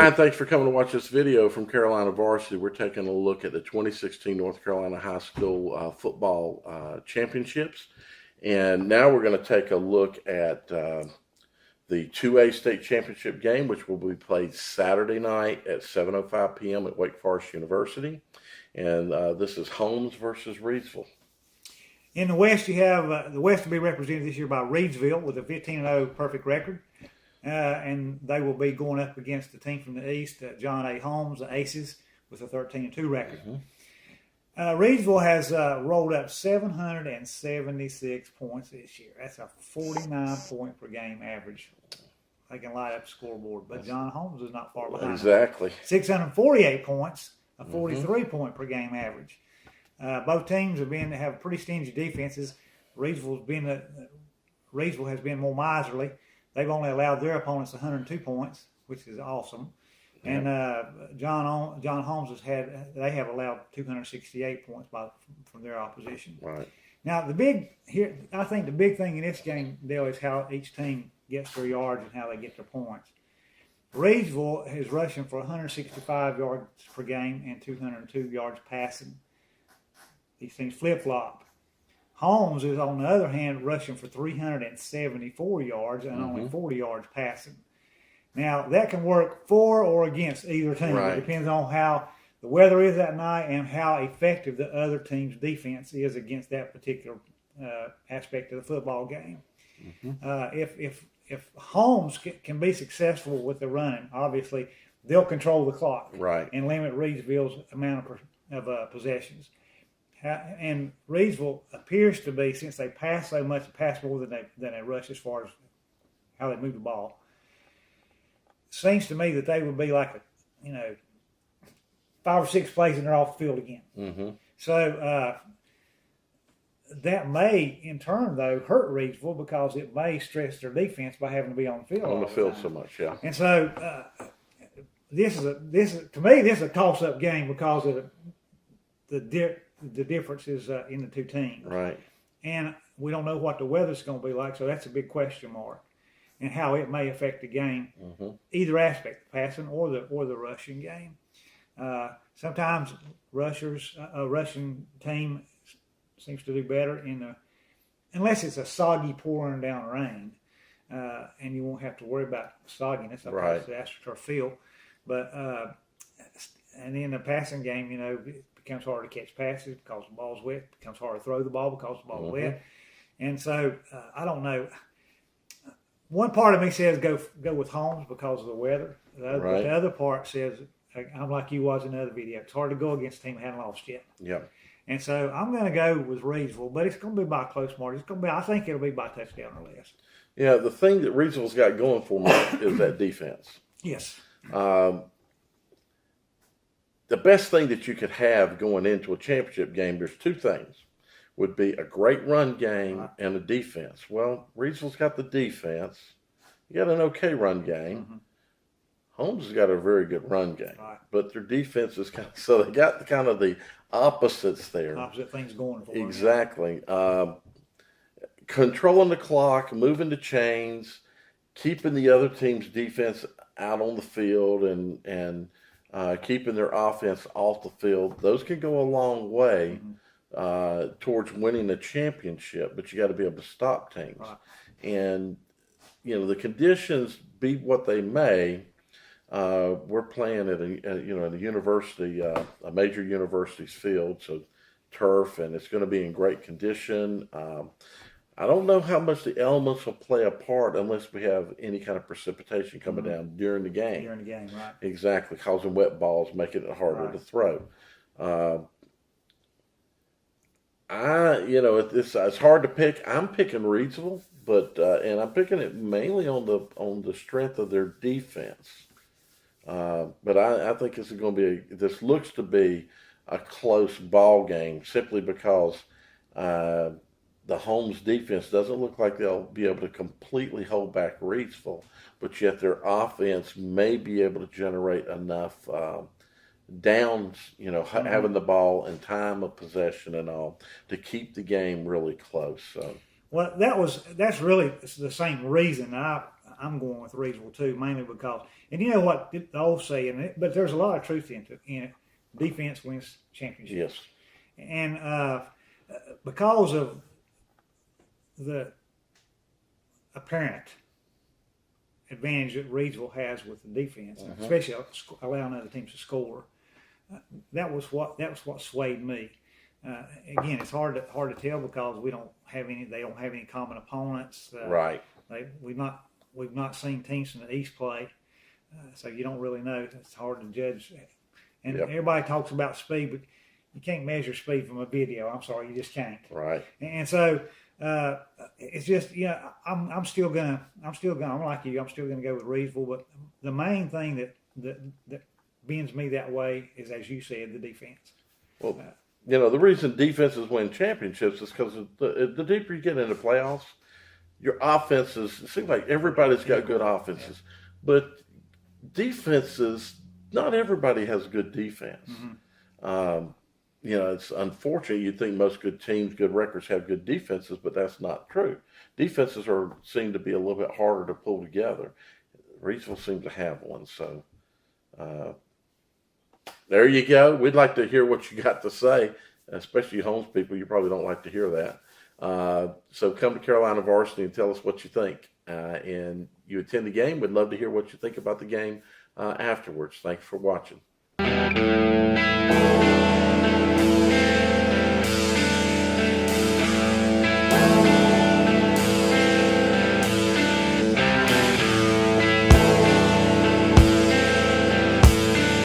Hi, thanks for coming to watch this video from Carolina Varsity. We're taking a look at the 2016 North Carolina High School football championships. And now we're going to take a look at the 2A state championship game, which will be played Saturday night at 7:05 p.m. at Wake Forest University. And this is Holmes versus Reidsville. In the West, you have the West will be represented this year by Reidsville with a 15-0 perfect record. And they will be going up against the team from the East, John A. Holmes, the Aces, with a 13-2 record. Reidsville has rolled up 776 points this year. That's a 49-point per game average. They can light up the scoreboard, but John Holmes is not far behind. Exactly. 648 points, a 43-point per game average. Both teams have pretty stingy defenses. Reidsville has been more miserly. They've only allowed their opponents 102 points, which is awesome. And John Holmes they have allowed 268 points from their opposition. Right. Now I think the big thing in this game, Dale, is how each team gets their yards and how they get their points. Reidsville is rushing for 165 yards per game and 202 yards passing. These things flip-flop. Holmes is, on the other hand, rushing for 374 yards and only 40 yards passing. Now, that can work for or against either team. Right. It depends on how the weather is that night and how effective the other team's defense is against that particular aspect of the football game. If Holmes can be successful with the running, obviously, they'll control the clock and limit Reidsville's amount of possessions. And Reidsville appears to be, since they pass so much, pass more than they rush as far as how they move the ball. Seems to me that they would be like 5 or 6 plays and they're off the field again. So that may, in turn, though, hurt Reidsville because it may stress their defense by having to be on the field. On the field so much, yeah. And so this is a toss-up game because of the differences in the two teams. Right. And we don't know what the weather's going to be like, so that's a big question mark, and how it may affect the game, either aspect, the passing or the rushing game. Sometimes a rushing team seems to do better unless it's a soggy pouring down rain, and you won't have to worry about sogginess. Right. The AstroTurf field, but and in the passing game, it becomes harder to catch passes because the ball's wet. It becomes harder to throw the ball because the ball's wet. And so I don't know. One part of me says go with Holmes because of the weather. The other part says, I'm like you was in the other video, it's hard to go against a team that hasn't lost yet. Yeah. And so I'm going to go with Reidsville, but it's going to be by a close margin. I think it'll be by a touchdown or less. Yeah, the thing that Reidsville's got going for me is that defense. Yes. The best thing that you could have going into a championship game, there's two things, would be a great run game and a defense. Well, Reidsville's got the defense. You got an okay run game. Holmes has got a very good run game, but their defense is so they got kind of the opposites there. Opposite things going for them. Exactly. Controlling the clock, moving the chains, keeping the other team's defense out on the field, and keeping their offense off the field, those can go a long way towards winning a championship, but you got to be able to stop teams. And, the conditions be what they may, we're playing at a university, a major university's field, so turf, and it's going to be in great condition. I don't know how much the elements will play a part unless we have any kind of precipitation coming down during the game. During the game, right. Exactly, causing wet balls, making it harder to throw. It's hard to pick. I'm picking Reidsville, and I'm picking it mainly on the strength of their defense. But I think this looks to be a close ball game simply because the Holmes defense doesn't look like they'll be able to completely hold back Reidsville, but yet their offense may be able to generate enough downs, having the ball and time of possession and all to keep the game really close. So. Well, that's really the same reason. I'm going with Reidsville too, mainly because, and you know what the old saying, but there's a lot of truth in it. Defense wins championships. Yes. And because of the apparent advantage that Reidsville has with the defense, especially allowing other teams to score, that was what swayed me. Again, it's hard to tell because they don't have any common opponents. Right. We've not seen teams from the East play, so you don't really know. It's hard to judge. And everybody talks about speed, but you can't measure speed from a video. I'm sorry, you just can't. Right. And so it's just, I'm like you. I'm still gonna go with Reidsville. But the main thing that bends me that way is, as you said, the defense. Well, the reason defenses win championships is because the deeper you get into playoffs, your offenses, it seems like everybody's got good offenses, but defenses, not everybody has good defense. It's unfortunate. You'd think most good teams, good records have good defenses, but that's not true. Defenses seem to be a little bit harder to pull together. Reidsville seems to have one, so there you go. We'd like to hear what you got to say, especially you Holmes people. You probably don't like to hear that. So come to Carolina Varsity and tell us what you think. And you attend the game. We'd love to hear what you think about the game afterwards. Thanks for watching.